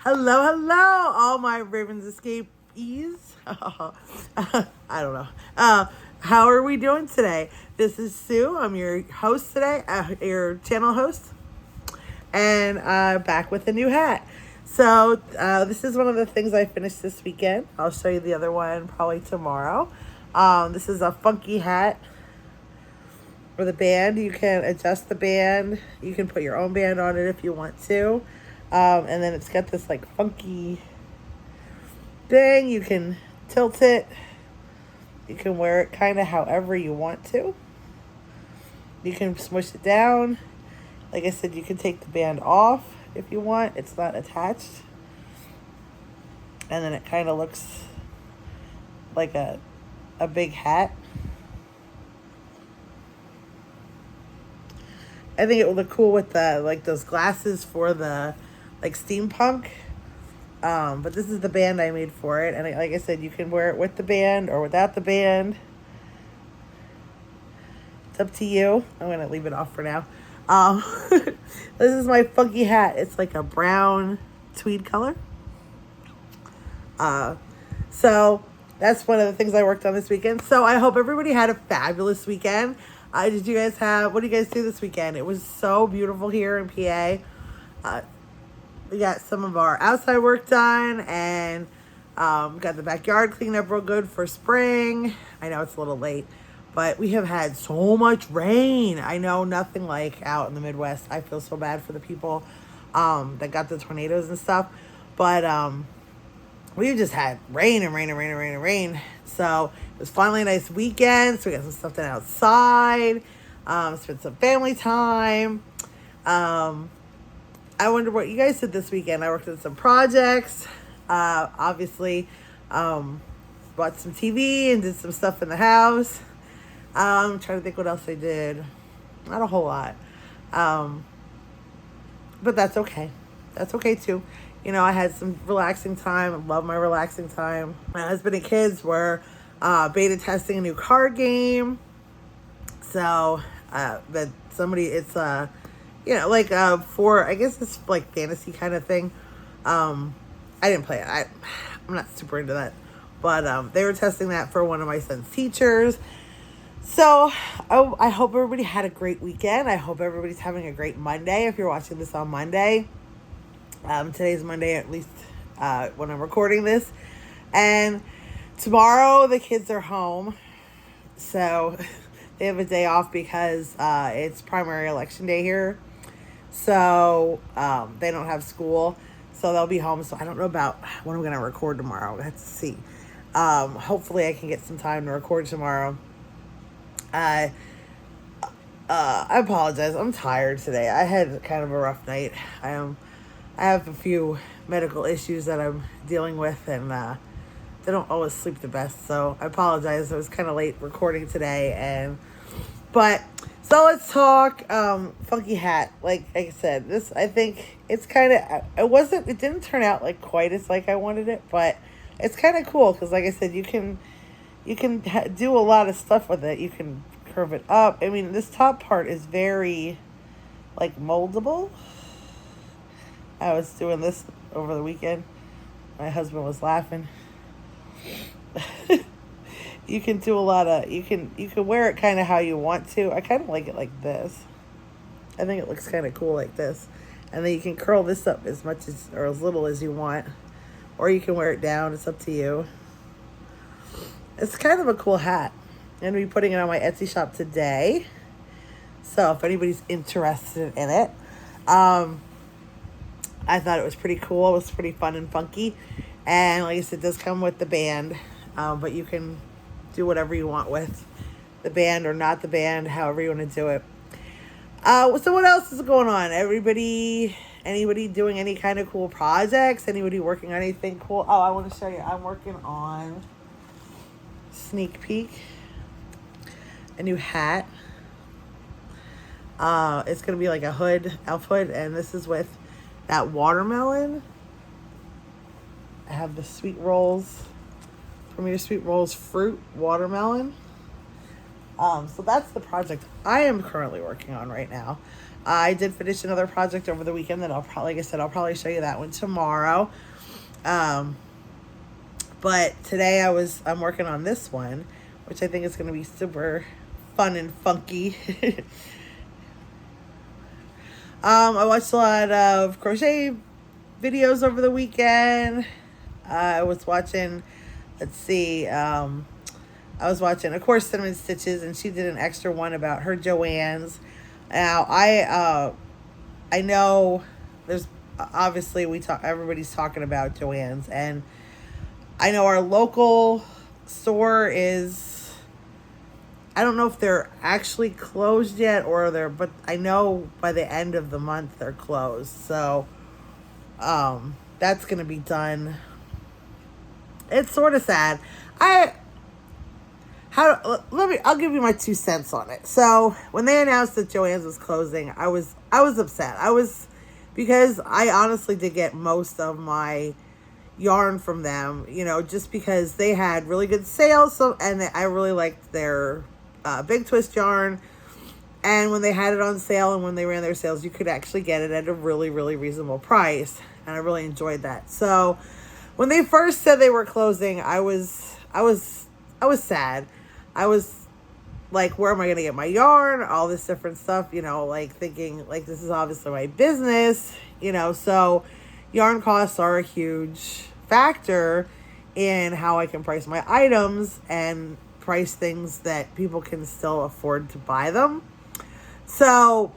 Hello, hello, all my Ravens escapees. I don't know. How are we doing today? This is Sue. I'm your host today, your channel host, and back with a new hat. So this is one of the things I finished this weekend. I'll show you the other one probably tomorrow. This is a funky hat for the band. You can adjust the band. You can put your own band on it if you want to. And then it's got this like funky thing. You can tilt it. You can wear it kind of however you want to. You can smush it down. Like I said, you can take the band off if you want. It's not attached. And then it kind of looks like a big hat. I think it would look cool with the like those glasses for the like steampunk. But this is the band I made for it, and like I said, you can wear it with the band or without the band. It's up to you. I'm gonna leave it off for now. This is my funky hat. It's like a brown tweed color. So that's one of the things I worked on this weekend. So I hope everybody had a fabulous weekend. What did you guys do this weekend? It was so beautiful here in PA. We got some of our outside work done, and got the backyard cleaned up real good for spring. I know it's a little late, but we have had so much rain. I know, nothing like out in the Midwest. I feel so bad for the people that got the tornadoes and stuff. But we just had rain and rain and rain and rain and rain. So it was finally a nice weekend. So we got some stuff done outside. Spent some family time. I wonder what you guys did this weekend. I worked on some projects. Obviously, bought some TV and did some stuff in the house. I'm trying to think what else I did. Not a whole lot. But that's okay. That's okay too. You know, I had some relaxing time. I love my relaxing time. My husband and kids were beta testing a new card game. So, that somebody, it's like for, I guess it's like fantasy kind of thing. I didn't play it. I'm not super into that. But they were testing that for one of my son's teachers. So I hope everybody had a great weekend. I hope everybody's having a great Monday if you're watching this on Monday. Today's Monday, at least when I'm recording this. And tomorrow the kids are home. So they have a day off because it's primary election day here. So they don't have school. So they'll be home. So I don't know about when I'm going to record tomorrow. I have to see. Hopefully I can get some time to record tomorrow. I apologize. I'm tired today. I had kind of a rough night. I have a few medical issues that I'm dealing with, and they don't always sleep the best. So I apologize. I was kind of late recording today, so let's talk funky hat. Like I said, I think it's kind of, it didn't turn out like quite as like I wanted it, but it's kind of cool because like I said, you can do a lot of stuff with it. You can curve it up. I mean, this top part is very like moldable. I was doing this over the weekend. My husband was laughing. You can do a lot of, you can wear it kind of how you want to. I kind of like it like this. I think it looks kind of cool like this. And then you can curl this up as much as, or as little as you want. Or you can wear it down. It's up to you. It's kind of a cool hat. I'm going to be putting it on my Etsy shop today. So if anybody's interested in it. I thought it was pretty cool. It was pretty fun and funky. And like I said, it does come with the band. But you can do whatever you want with the band or not the band, however you want to do it. So what else is going on? Anybody doing any kind of cool projects? Anybody working on anything cool? Oh, I want to show you. I'm working on sneak peek. A new hat. It's going to be like a hood, elf hood. And this is with that watermelon. I have the Sweet Rolls, Premier Sweet Rolls fruit watermelon. So that's the project I am currently working on right now. I did finish another project over the weekend that like I said, I'll probably show you that one tomorrow. Um, but today I'm working on this one, which I think is going to be super fun and funky. I watched a lot of crochet videos over the weekend. I was watching, let's see, I was watching, of course, Cinnamon Stitches, and she did an extra one about her Joann's. Now, I know there's obviously everybody's talking about Joann's, and I know our local store is, I don't know if they're actually closed yet but I know by the end of the month they're closed. So that's going to be done. It's sort of sad. I'll give you my 2 cents on it. So when they announced that Joann's was closing, I was upset. Because I honestly did get most of my yarn from them, just because they had really good sales. I really liked their Big Twist yarn. And when they had it on sale and when they ran their sales, you could actually get it at a really, really reasonable price. And I really enjoyed that. So when they first said they were closing, I was sad. I was like, where am I going to get my yarn? All this different stuff, like thinking like this is obviously my business, so yarn costs are a huge factor in how I can price my items and price things that people can still afford to buy them. So,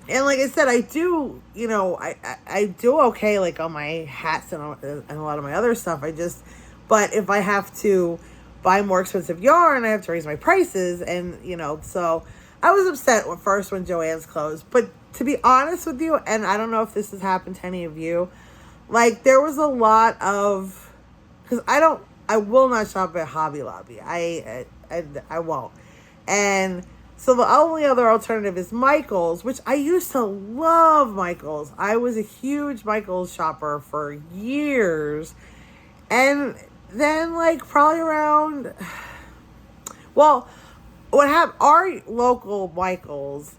and like I said, I do, I do okay, like on my hats and a lot of my other stuff. But if I have to buy more expensive yarn, I have to raise my prices. And, so I was upset at first when Joann's closed. But to be honest with you, and I don't know if this has happened to any of you, like there was a lot of, because I will not shop at Hobby Lobby. I won't. And so the only other alternative is Michael's, which I used to love Michael's. I was a huge Michael's shopper for years. And then like probably around, well, what happened, our local Michael's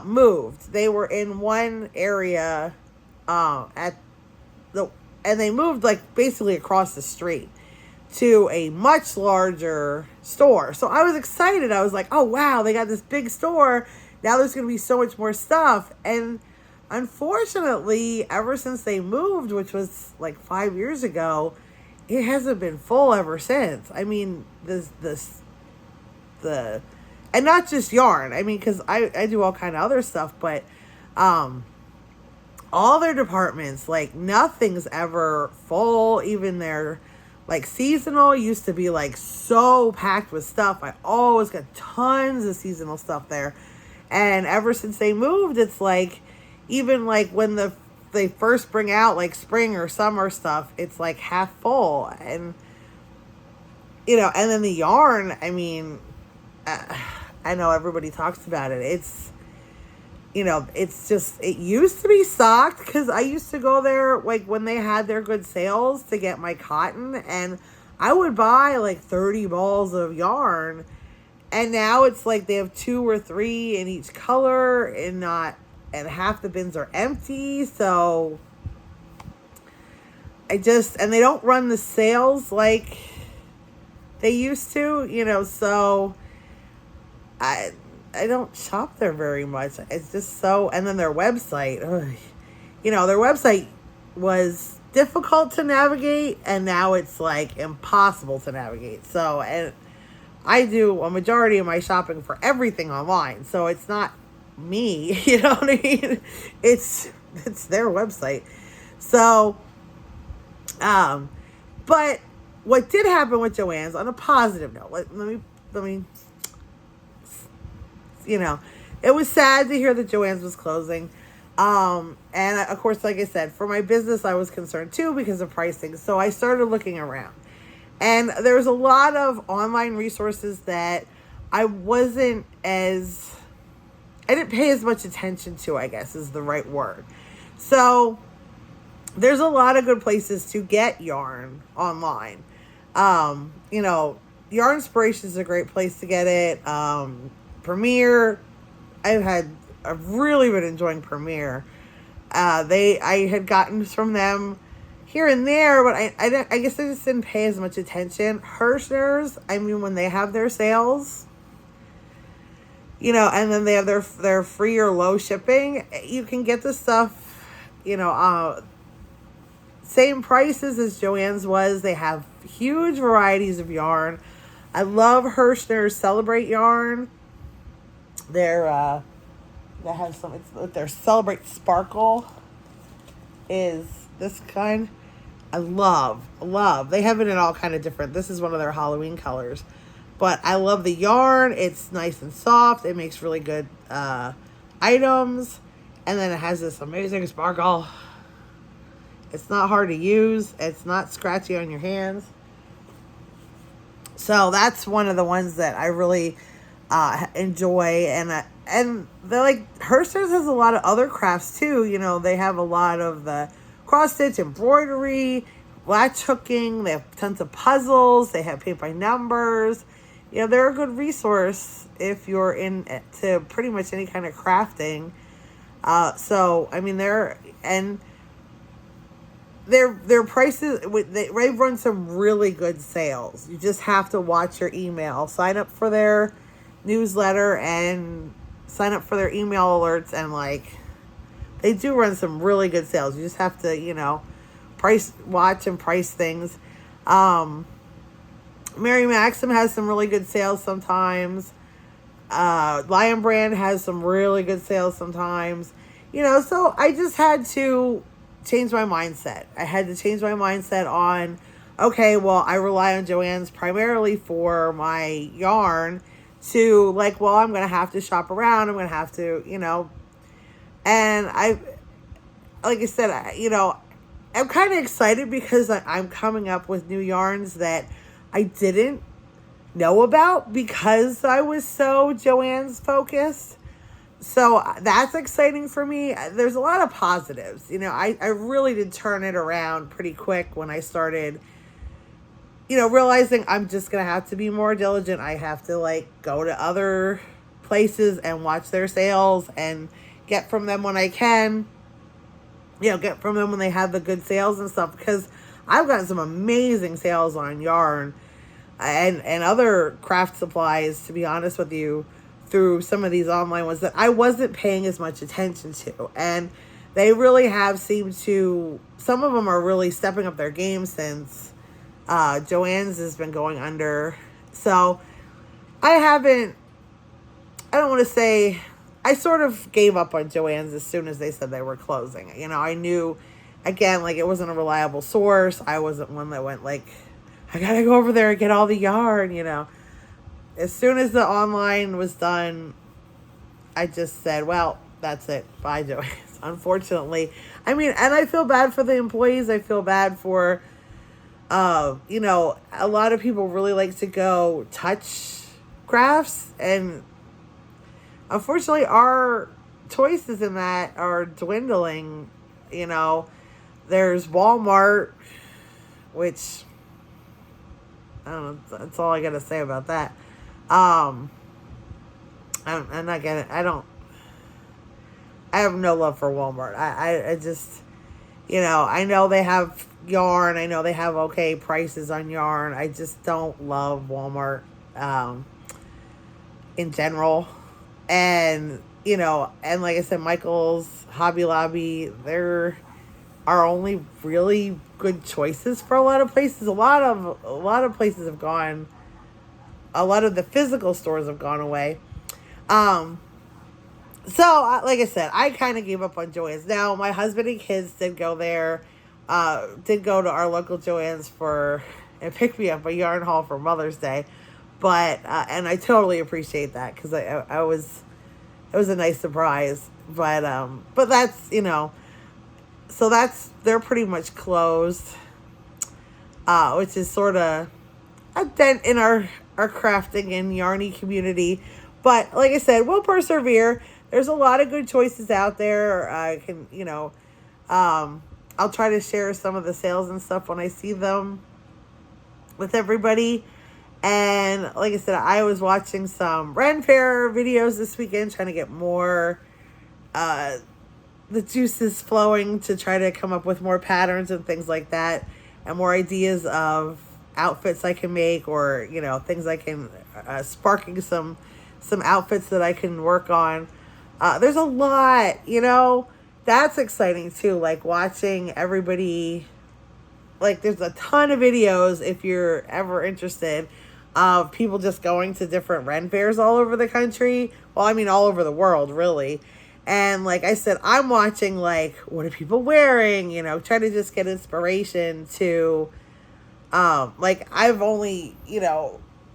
moved. They were in one area and they moved like basically across the street to a much larger store. So I was excited. I was like, oh wow, they got this big store. Now there's going to be so much more stuff. And unfortunately, ever since they moved, which was like 5 years ago, it hasn't been full ever since. I mean, and not just yarn. I mean, because I do all kind of other stuff, but all their departments, like nothing's ever full. Even their like seasonal used to be like so packed with stuff. I always got tons of seasonal stuff there. And ever since they moved, it's like, even like when they first bring out like spring or summer stuff, it's like half full. And, and then the yarn, I mean, I know everybody talks about it. It's, it's just, it used to be stocked because I used to go there like when they had their good sales to get my cotton, and I would buy like 30 balls of yarn, and now it's like they have 2 or 3 in each color and half the bins are empty. So and they don't run the sales like they used to, so I don't shop there very much. It's just so, and then their website, their website was difficult to navigate, and now it's like impossible to navigate. So, and I do a majority of my shopping for everything online, so it's not me, you know what I mean? It's their website. So, but what did happen with Joann's, on a positive note, let me it was sad to hear that Joann's was closing. And of course, like I said, for my business, I was concerned too because of pricing. So I started looking around, and there's a lot of online resources that I didn't pay as much attention to, I guess is the right word. So there's a lot of good places to get yarn online. Yarn Inspiration is a great place to get it. Premier, I've had I've really been enjoying Premiere. I had gotten from them here and there, but I guess I just didn't pay as much attention. Hirschner's, I mean, when they have their sales, and then they have their free or low shipping, you can get the stuff, same prices as Joann's was. They have huge varieties of yarn. I love Hirschner's Celebrate yarn. They have some. It's their Celebrate Sparkle is this kind. I love. They have it in all kind of different. This is one of their Halloween colors, but I love the yarn. It's nice and soft. It makes really good items, and then it has this amazing sparkle. It's not hard to use. It's not scratchy on your hands. So that's one of the ones that I really enjoy. And they're like, Hirschner's has a lot of other crafts too. They have a lot of the cross stitch, embroidery, latch hooking. They have tons of puzzles. They have paint by numbers. They're a good resource if you're into pretty much any kind of crafting. So, I mean, their prices, they run some really good sales. You just have to watch your email. Sign up for their newsletter and sign up for their email alerts, and they do run some really good sales. You just have to, watch and price things. Mary Maxim has some really good sales sometimes. Lion Brand has some really good sales sometimes. So I just had to change my mindset. I had to change my mindset on, okay, well, I rely on Joann's primarily for my yarn, to I'm going to have to shop around. I'm going to have to, and like I said, I'm kind of excited because I'm coming up with new yarns that I didn't know about because I was so Joann's focused. So that's exciting for me. There's a lot of positives. I really did turn it around pretty quick when I started, realizing I'm just going to have to be more diligent. I have to go to other places and watch their sales and get from them when I can, get from them when they have the good sales and stuff, because I've gotten some amazing sales on yarn and other craft supplies, to be honest with you, through some of these online ones that I wasn't paying as much attention to. And they really have seemed to, some of them are really stepping up their game since Joann's has been going under. So I don't want to say, I sort of gave up on Joann's as soon as they said they were closing. I knew, again, it wasn't a reliable source. I wasn't one that went I gotta go over there and get all the yarn, As soon as the online was done, I just said, well, that's it. Bye, Joann's. Unfortunately. I mean, and I feel bad for the employees. I feel bad for, a lot of people really like to go touch crafts. And unfortunately, our choices in that are dwindling. There's Walmart, which, I don't know, that's all I got to say about that. I'm not gonna, I have no love for Walmart. I just, I know they have yarn. I know they have okay prices on yarn. I just don't love Walmart, in general. And, and like I said, Michael's, Hobby Lobby, there are only really good choices for a lot of places. A lot of places have gone. A lot of the physical stores have gone away. So, like I said, I kind of gave up on Joann's. Now, my husband and kids did go there, did go to our local Joann's and pick me up a yarn haul for Mother's Day. But, and I totally appreciate that because it was a nice surprise. But that's, so they're pretty much closed, which is sort of a dent in our crafting and yarny community. But like I said, we'll persevere. There's a lot of good choices out there. I can, I'll try to share some of the sales and stuff when I see them with everybody. And like I said, I was watching some Ren Fair videos this weekend, trying to get more the juices flowing to try to come up with more patterns and things like that, and more ideas of outfits I can make, or things I can sparking some outfits that I can work on. There's a lot, that's exciting too. Like watching everybody, like there's a ton of videos if you're ever interested of people just going to different Ren fairs all over the country. Well, I mean all over the world, really. And like I said, I'm watching like what are people wearing, trying to just get inspiration to like I've only,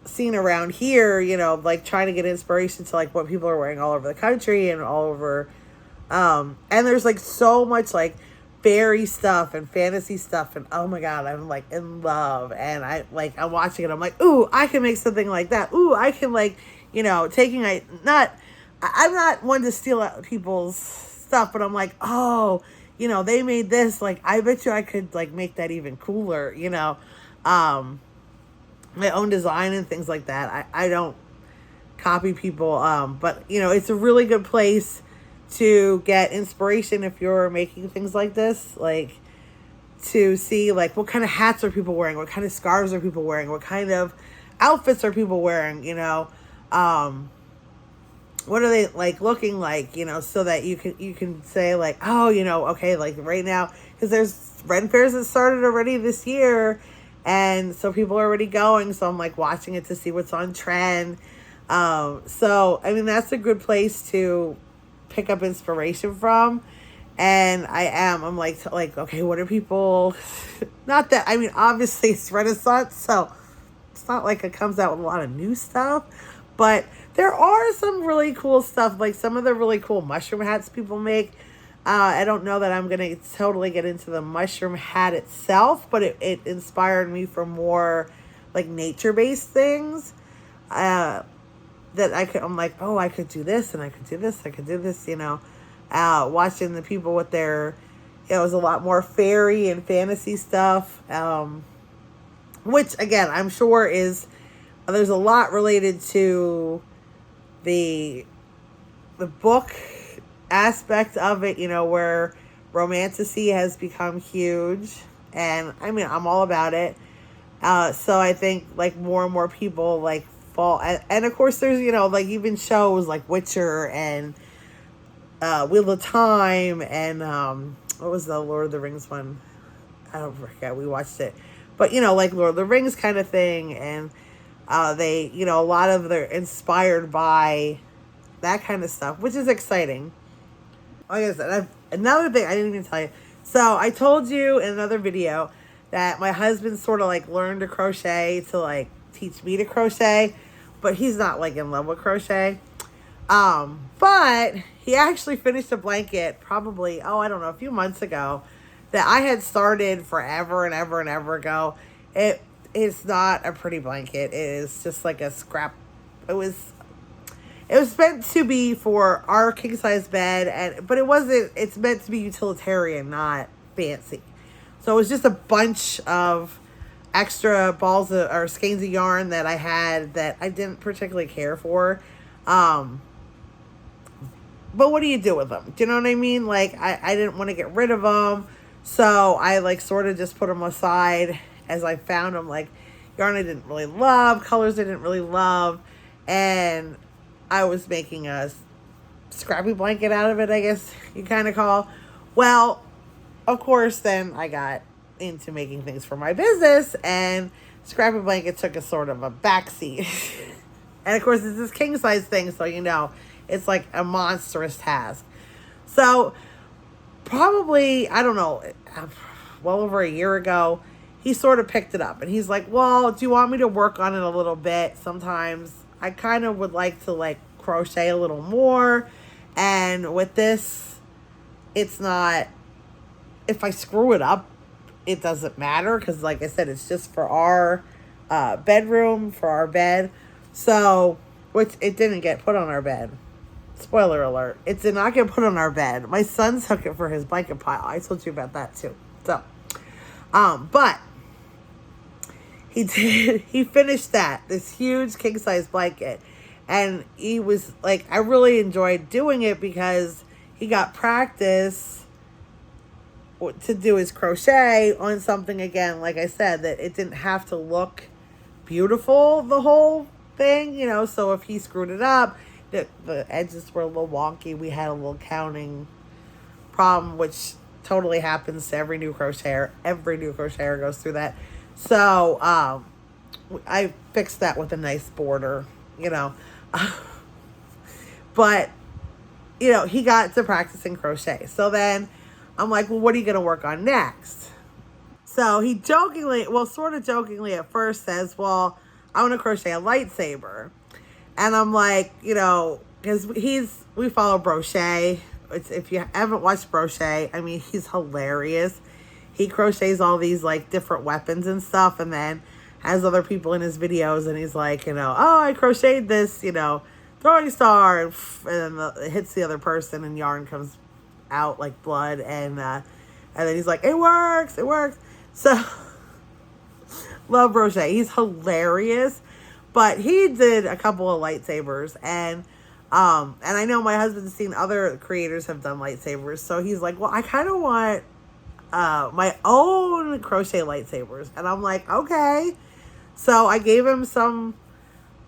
seen around here, like trying to get inspiration to like what people are wearing all over the country and all over and there's like so much like fairy stuff and fantasy stuff, and oh my god, I'm like in love, and I'm watching it, I'm like, ooh, I can make something like that. Ooh, I can like, I'm not one to steal out people's stuff, but I'm like, oh, they made this, like I bet you I could like make that even cooler, my own design and things like that. I don't copy people, but it's a really good place to get inspiration if you're making things like this, like to see like what kind of hats are people wearing, what kind of scarves are people wearing, what kind of outfits are people wearing, what are they like looking like, so that you can say like, oh, okay, like right now, because there's Ren fairs that started already this year, and so people are already going, so I'm like watching it to see what's on trend. So I mean that's a good place to pick up inspiration from. And I'm like okay, what are people not that, I mean obviously it's Renaissance, so it's not like it comes out with a lot of new stuff, but there are some really cool stuff, like some of the really cool mushroom hats people make. I don't know that I'm gonna totally get into the mushroom hat itself, but it inspired me for more like nature-based things that I'm like, oh, I could do this, and I could do this, I could do this, watching the people with their, it was a lot more fairy and fantasy stuff, which again, I'm sure there's a lot related to the book aspect of it, where romanticy has become huge, and I mean, I'm all about it. So I think like more and more people like fall, and of course there's like even shows like Witcher and Wheel of Time, and what was the Lord of the Rings one? I don't forget, we watched it, but like Lord of the Rings kind of thing, and they a lot of they're inspired by that kind of stuff, which is exciting. Like I said, another thing I didn't even tell you. So I told you in another video that my husband sort of like learned to crochet to like teach me to crochet, but he's not like in love with crochet. But he actually finished a blanket probably, I don't know, a few months ago that I had started forever and ever and ever ago. It's not a pretty blanket. It is just like a scrap. It was meant to be for our king size bed, but it wasn't. It's meant to be utilitarian, not fancy. So it was just a bunch of extra balls or skeins of yarn that I had that I didn't particularly care for. But what do you do with them? Do you know what I mean? Like I didn't want to get rid of them, so I like sort of just put them aside as I found them. Like yarn I didn't really love, colors I didn't really love, and I was making a scrappy blanket out of it, I guess you kind of call. Well, of course, then I got into making things for my business, and scrappy blanket took a sort of a backseat. And of course, it's this king size thing, so it's like a monstrous task. So probably, I don't know, well over a year ago, he sort of picked it up, and he's like, well, do you want me to work on it a little bit? Sometimes I kind of would like to like crochet a little more, and with this, it's not, if I screw it up, it doesn't matter, because like I said, it's just for our bedroom, for our bed. So, which it didn't get put on our bed. Spoiler alert, it did not get put on our bed. My son took it for his blanket pile. I told you about that too. So, but he finished this huge king size blanket, and he was like, I really enjoyed doing it because he got practice to do his crochet on something again, like I said, that it didn't have to look beautiful the whole thing, you know. So if he screwed it up, the edges were a little wonky. We had a little counting problem, which totally happens to every new crocheter. Every new crocheter goes through that. So I fixed that with a nice border, you know. But, you know, he got to practicing crochet. So then I'm like, well, what are you going to work on next? So he jokingly, well, sort of jokingly at first says, well, I want to crochet a lightsaber. And I'm like, you know, because we follow Brochet. If you haven't watched Brochet, I mean, he's hilarious. He crochets all these like different weapons and stuff, and then has other people in his videos, and he's like, you know, oh, I crocheted this, you know, throwing star, and then it hits the other person, and yarn comes out like blood, and then he's like, it works. So love Brochet. He's hilarious. But he did a couple of lightsabers, and I know my husband's seen other creators have done lightsabers, so he's like, well, I kind of want my own crochet lightsabers. And I'm like, okay. So I gave him some,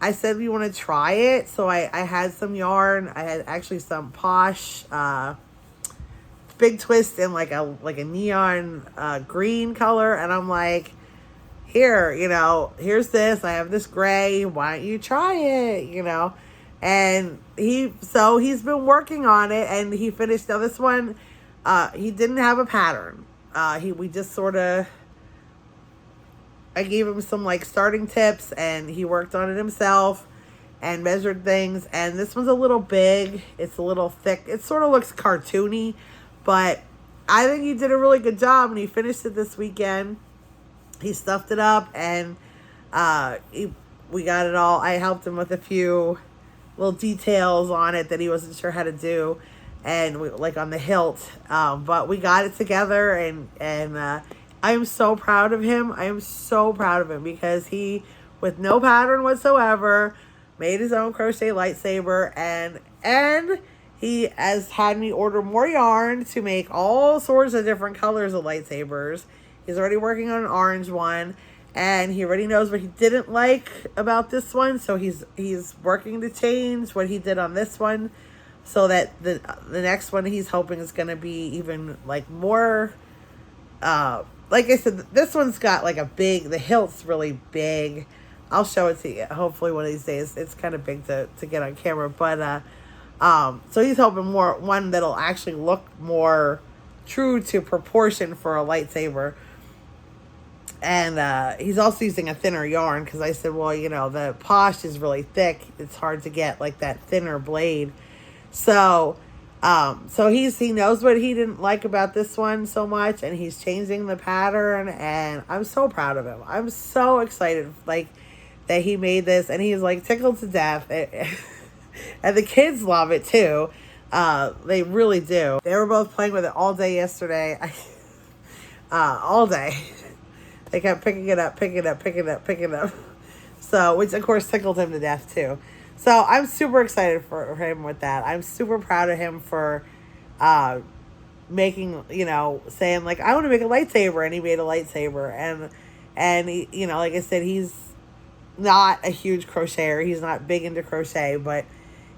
I said, we want to try it. So I had some yarn. I had actually some Posh Big Twist in like a neon green color, and I'm like, here, you know, here's this. I have this gray. Why don't you try it, you know? And he's been working on it, and he finished. Now this one, he didn't have a pattern. We just sort of, I gave him some like starting tips, and he worked on it himself and measured things. And this one's a little big. It's a little thick. It sort of looks cartoony, but I think he did a really good job, and he finished it this weekend. He stuffed it up, and we got it all. I helped him with a few little details on it that he wasn't sure how to do, and like on the hilt. But we got it together, and I am so proud of him. I am so proud of him because he, with no pattern whatsoever, made his own crochet lightsaber, and he has had me order more yarn to make all sorts of different colors of lightsabers. He's already working on an orange one, and he already knows what he didn't like about this one. So he's working to change what he did on this one, so that the next one he's hoping is going to be even like more. Like I said, this one's got like the hilt's really big. I'll show it to you. Hopefully one of these days. It's kind of big to get on camera, but so he's hoping one that'll actually look more true to proportion for a lightsaber. And he's also using a thinner yarn because I said, well, you know, the Posh is really thick. It's hard to get like that thinner blade. So he knows what he didn't like about this one so much, and he's changing the pattern, and I'm so proud of him. I'm so excited, like, that he made this, and he's like tickled to death. And the kids love it too. They really do. They were both playing with it all day yesterday. All day. They kept picking it up. So, which of course tickled him to death too. So I'm super excited for him with that. I'm super proud of him for making, you know, saying like, I want to make a lightsaber, and he made a lightsaber. And he, you know, like I said, he's not a huge crocheter. He's not big into crochet, but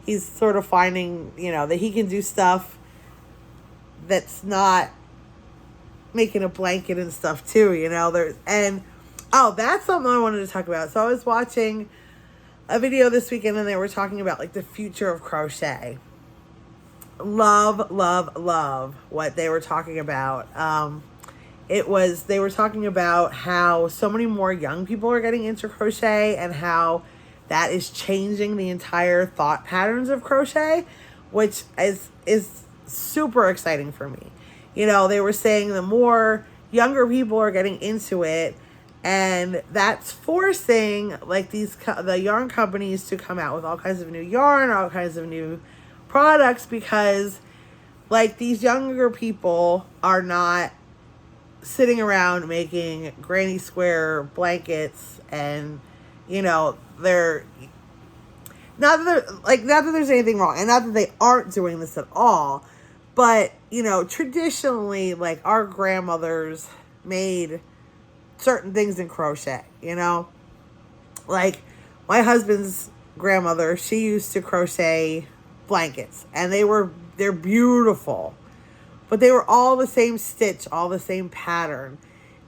he's sort of finding, you know, that he can do stuff that's not making a blanket and stuff too, you know. That's something I wanted to talk about. So I was watching a video this weekend, and they were talking about like the future of crochet. Love what they were talking about. They were talking about how so many more young people are getting into crochet, and how that is changing the entire thought patterns of crochet, which is super exciting for me. You know, they were saying the more younger people are getting into it, and that's forcing like the yarn companies to come out with all kinds of new yarn, all kinds of new products, because like these younger people are not sitting around making granny square blankets, and you know, they're not that there's anything wrong, and not that they aren't doing this at all, But, you know, traditionally, like, our grandmothers made certain things in crochet, you know? Like, my husband's grandmother, she used to crochet blankets, and they're beautiful. But they were all the same stitch, all the same pattern,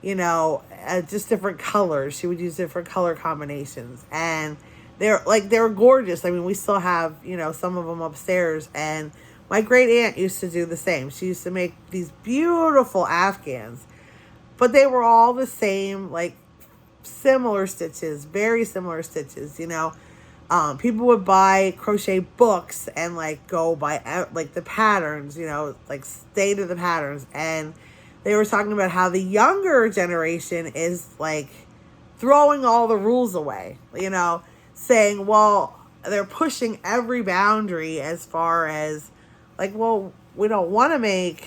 you know, just different colors. She would use different color combinations, and they were gorgeous. I mean, we still have, you know, some of them upstairs, and my great aunt used to do the same. She used to make these beautiful Afghans, but they were all the same, like similar stitches, very similar stitches, you know. People would buy crochet books and like go by like the patterns, you know, like stay to the patterns. And they were talking about how the younger generation is like throwing all the rules away, you know, saying, well, they're pushing every boundary as far as like, well, we don't want to make,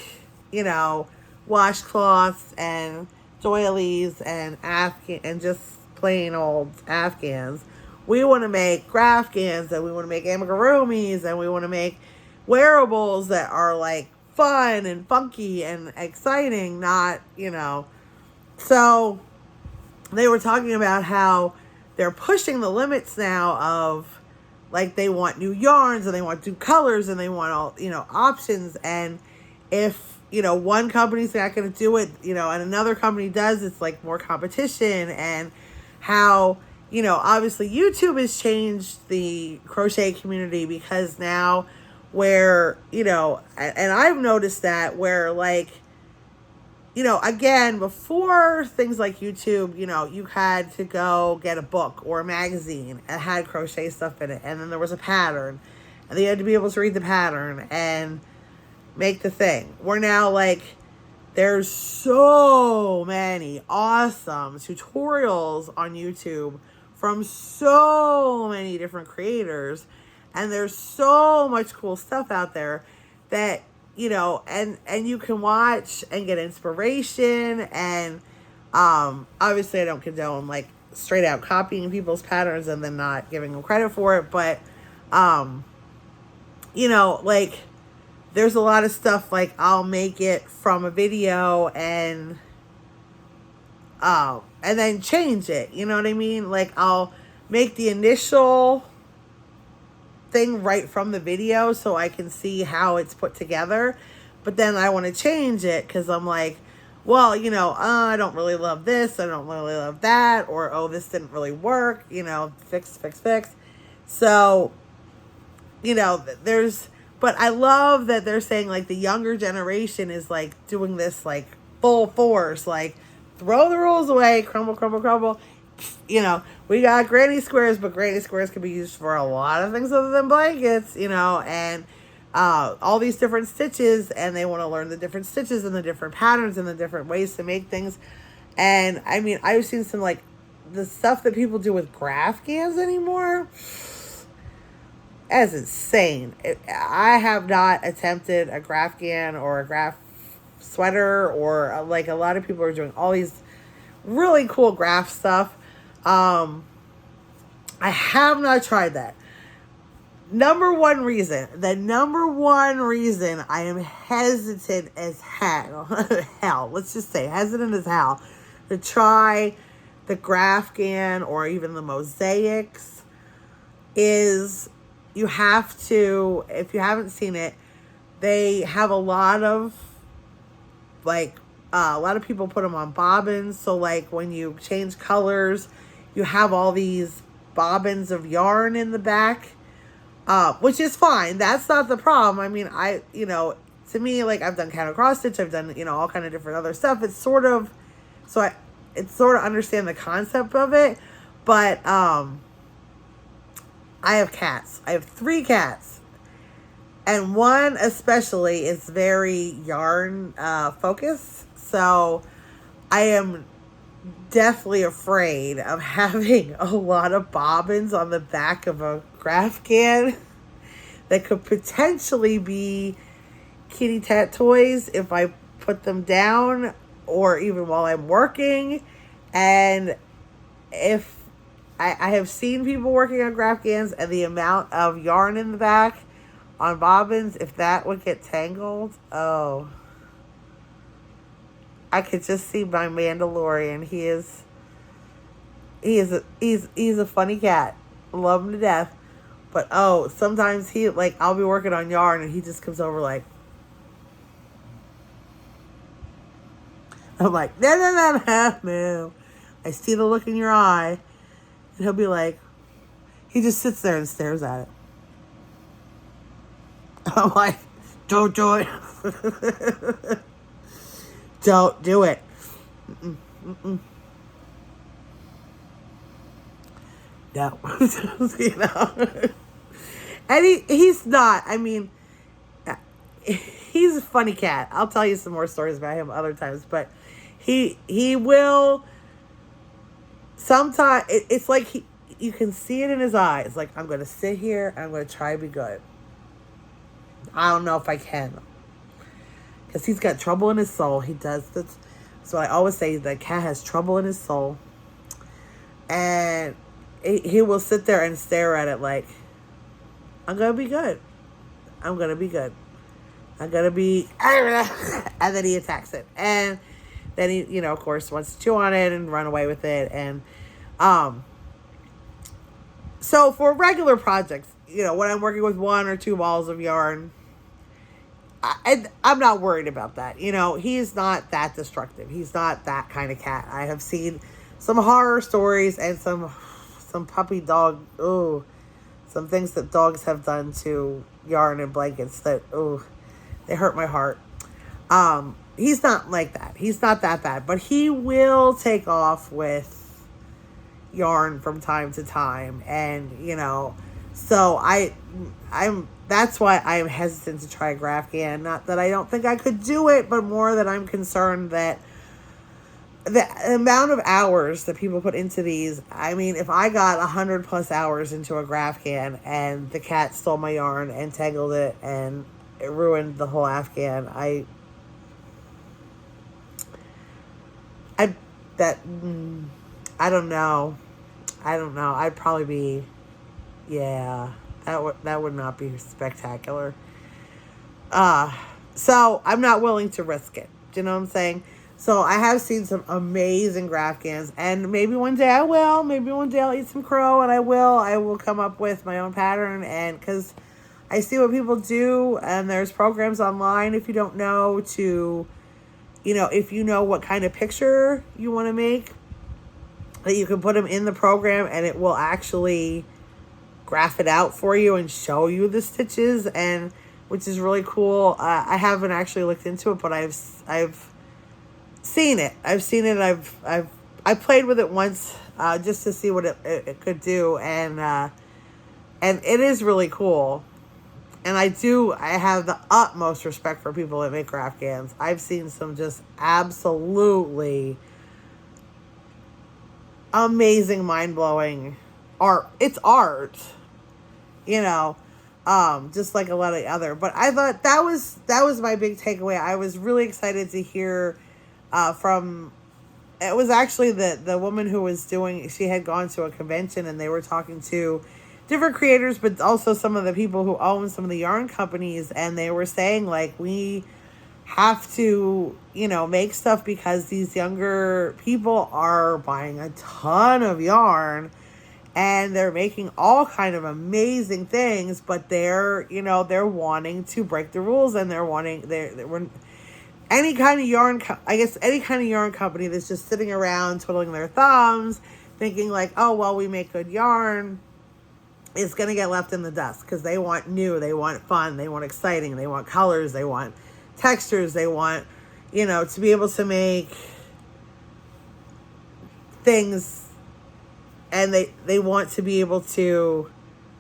you know, washcloths and doilies and Afghan and just plain old Afghans. We want to make Grafghans, and we want to make amigurumis, and we want to make wearables that are like fun and funky and exciting, not, you know. So they were talking about how they're pushing the limits now of like they want new yarns and they want new colors and they want all, you know, options. And if, you know, one company's not going to do it, you know, and another company does, it's like more competition. And how, you know, obviously YouTube has changed the crochet community, because now where, you know, and I've noticed that where like, you know, again, before things like YouTube, you know, you had to go get a book or a magazine that had crochet stuff in it. And then there was a pattern, and you had to be able to read the pattern and make the thing. We're now like, there's so many awesome tutorials on YouTube from so many different creators, and there's so much cool stuff out there that, you know, and you can watch and get inspiration. And obviously I don't condone like straight out copying people's patterns and then not giving them credit for it, but you know, like there's a lot of stuff like I'll make it from a video and then change it, you know what I mean? Like I'll make the initial thing right from the video so I can see how it's put together, but then I want to change it because I'm like, well, you know, I don't really love this, I don't really love that, or oh, this didn't really work, you know, fix. So, you know, but I love that they're saying like the younger generation is like doing this like full force, like throw the rules away, crumble. You know, we got granny squares, but granny squares can be used for a lot of things other than blankets, you know, and all these different stitches, and they want to learn the different stitches and the different patterns and the different ways to make things. And I mean, I've seen some like the stuff that people do with Grafghans anymore. That's insane. I have not attempted a Grafghan or a graph sweater, or like a lot of people are doing all these really cool graph stuff. I have not tried that. The number one reason I am hesitant as hell, let's just say hesitant as hell to try the Grafghan or even the mosaics is you have to, if you haven't seen it, they have a lot of like a lot of people put them on bobbins. So like when you change colors, you have all these bobbins of yarn in the back, which is fine. That's not the problem. I mean, you know, to me, like I've done counter cross stitch, I've done, you know, all kind of different other stuff. It's sort of, it's sort of understand the concept of it, but I have cats. I have 3 cats. And one especially is very yarn focused. So I am deathly afraid of having a lot of bobbins on the back of a Grafghan that could potentially be kitty tat toys if I put them down or even while I'm working. And if I have seen people working on Grafghans, and the amount of yarn in the back, on bobbins, if that would get tangled, oh, I could just see my Mandalorian. He's a funny cat. Love him to death. But oh, sometimes I'll be working on yarn and he just comes over like, I'm like, no, no, no, no, no. I see the look in your eye. And he'll be like, he just sits there and stares at it. I'm like, don't do it. Don't do it. Mm-mm, mm-mm. No. You know? And he's not, I mean, he's a funny cat. I'll tell you some more stories about him other times, but he will sometimes, it's like you can see it in his eyes. Like, I'm going to sit here, I'm going to try to be good. I don't know if I can. Because he's got trouble in his soul. He does this. So I always say the cat has trouble in his soul. And he will sit there and stare at it like, I'm going to be good. I'm going to be good. I'm going to be... And then he attacks it. And then he, of course, wants to chew on it and run away with it. And so for regular projects, when I'm working with 1 or 2 balls of yarn, I'm not worried about that. He's not that destructive. He's not that kind of cat. I have seen some horror stories and some puppy dog, some things that dogs have done to yarn and blankets that, they hurt my heart. He's not like that. He's not that bad, but he will take off with yarn from time to time. And, so that's why I'm hesitant to try GraphGAN. Not that I don't think I could do it, but more that I'm concerned that the amount of hours that people put into these, I mean, if I got 100+ hours into a GraphGAN and the cat stole my yarn and tangled it and it ruined the whole Afghan, I don't know. I'd probably be, yeah, that would not be spectacular. So I'm not willing to risk it. Do you know what I'm saying? So I have seen some amazing GraphGANs, and maybe one day I will. Maybe one day I'll eat some crow, and I will come up with my own pattern. And because I see what people do, and there's programs online, if you don't know, to, if you know what kind of picture you want to make, that you can put them in the program and it will actually graph it out for you and show you the stitches, and which is really cool. I haven't actually looked into it, but I've seen it. I played with it once just to see what it could do, and it is really cool. And I have the utmost respect for people that make GraphGANs. I've seen some just absolutely amazing, mind-blowing art. It's art, just like a lot of other. But I thought that was my big takeaway. I was really excited to hear from, it was actually the woman who was doing, she had gone to a convention and they were talking to different creators, but also some of the people who own some of the yarn companies, and they were saying, like, we have to, make stuff because these younger people are buying a ton of yarn and they're making all kind of amazing things, but they're wanting to break the rules, and any kind of yarn company that's just sitting around twiddling their thumbs thinking like, oh, well, we make good yarn, is going to get left in the dust, because they want new, they want fun, they want exciting, they want colors, they want textures, they want, to be able to make things, and they want to be able to,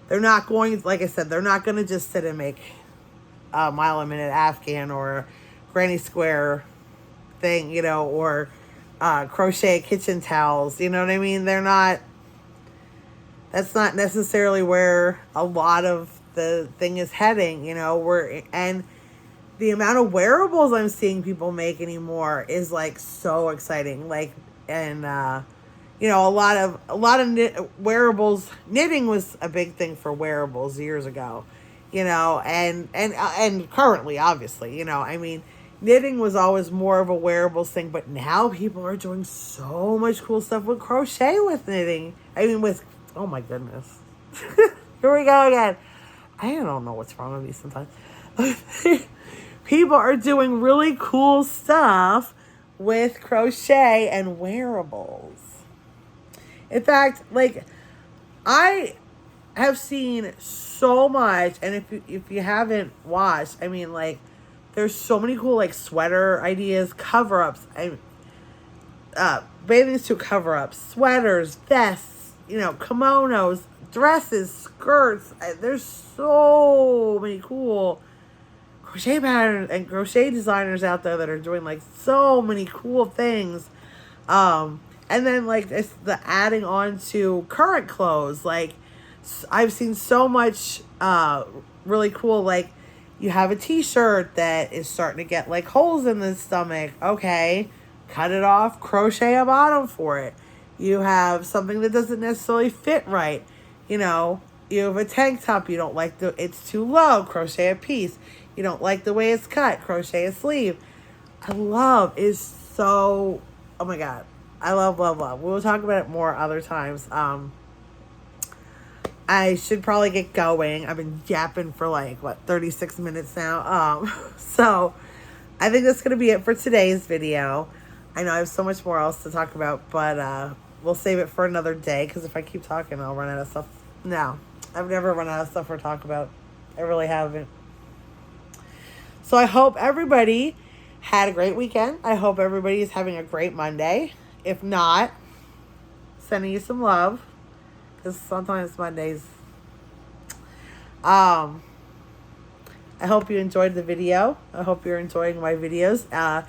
they're not going, like I said, they're not going to just sit and make a mile a minute Afghan or granny square thing, or crochet kitchen towels, you know what I mean? That's not necessarily where a lot of the thing is heading, and the amount of wearables I'm seeing people make anymore is like so exciting. Like, and, a lot of wearables, knitting was a big thing for wearables years ago, you know, and currently, obviously, you know, I mean, knitting was always more of a wearables thing, but now people are doing so much cool stuff with crochet with knitting. I mean, with, oh my goodness. Here we go again. I don't know what's wrong with me sometimes. People are doing really cool stuff with crochet and wearables. In fact, like, I have seen so much, and if you haven't watched, I mean, like, there's so many cool, like, sweater ideas, cover-ups, bathing suit cover-ups, sweaters, vests, you know, kimonos, dresses, skirts. There's so many cool crochet patterns and crochet designers out there that are doing, like, so many cool things. And then, like, it's the adding on to current clothes. Like, I've seen so much really cool, like, you have a t-shirt that is starting to get, like, holes in the stomach. Okay, cut it off, crochet a bottom for it. You have something that doesn't necessarily fit right. You know, you have a tank top, you don't like it's too low, crochet a piece. You don't like the way it's cut, crochet a sleeve. Is so, oh my God. I love. We'll talk about it more other times. I should probably get going. I've been yapping for like, 36 minutes now. So I think that's going to be it for today's video. I know I have so much more else to talk about, but we'll save it for another day, because if I keep talking, I'll run out of stuff. No, I've never run out of stuff to talk about. I really haven't. So I hope everybody had a great weekend. I hope everybody is having a great Monday. If not, sending you some love, because sometimes Mondays. I hope you enjoyed the video. I hope you're enjoying my videos. I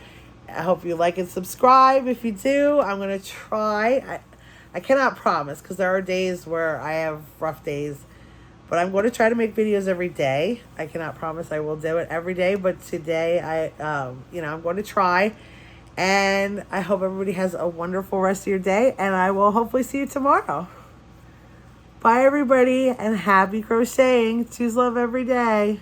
hope you like and subscribe. If you do, I'm going to try. I cannot promise, because there are days where I have rough days. But I'm going to try to make videos every day. I cannot promise I will do it every day. But today, I'm going to try. And I hope everybody has a wonderful rest of your day. And I will hopefully see you tomorrow. Bye, everybody. And happy crocheting. Choose love every day.